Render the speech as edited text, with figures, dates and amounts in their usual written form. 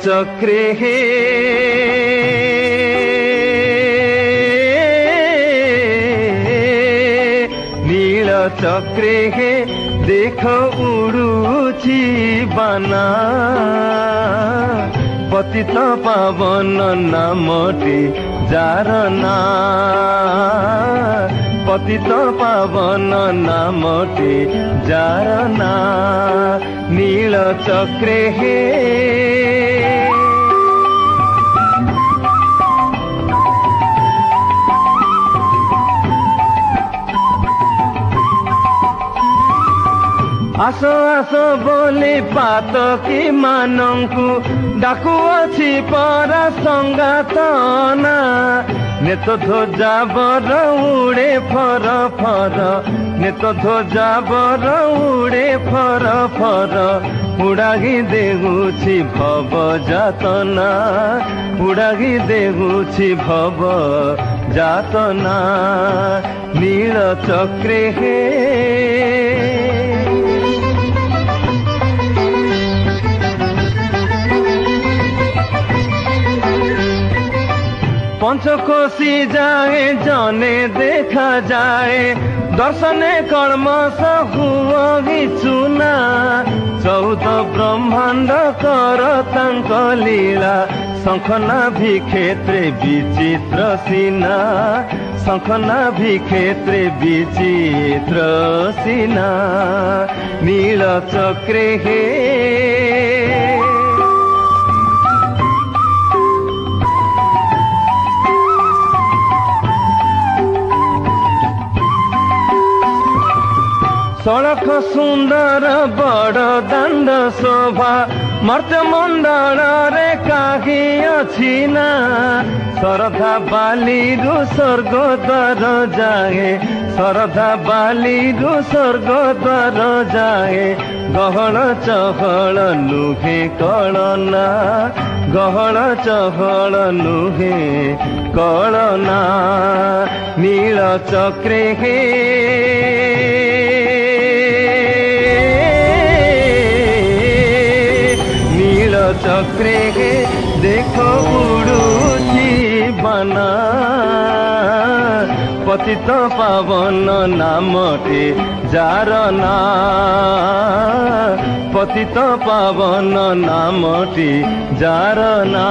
चक्रे हे नील चक्रे हे देख उड़ुची बाना पतित पावन नामटे जारना पतित पावन नामटे जारना नील चक्रे हे आसो आसो बोली पातकी मानंकु डाकुअछि परा संगातना नेत ध्वजा बर उड़े फर फर नेत ध्वजा बर उड़े फर फर उड़ागी देगुछि भव जातना उड़ागी देगुछि भव जातना नील चक्रे हे पंचकोशी जाए जने देखा जाए दर्शने कर्म हुई चुना 14 ब्रह्मांड कर तांक लीला शंखना भी क्षेत्रे विचित्र सीना शंखना भी क्षेत्रे विचित्र सीना नील चक्रे हे सड़क सुंदर बड़ दांड शोभा मर्त्य मंडल रे काही अछि ना श्रद्धा बाली रु स्वर्ग द्वार जाए श्रद्धा बाली रु स्वर्ग द्वार जाए गहळ चहळ नुहे कळना गहळ चहळ नुहे कळना नील चक्रे हे चक्रे हे देखो उड़ुची बाना पतित पावन नामटे जारना पतित पावन नामटे जारना।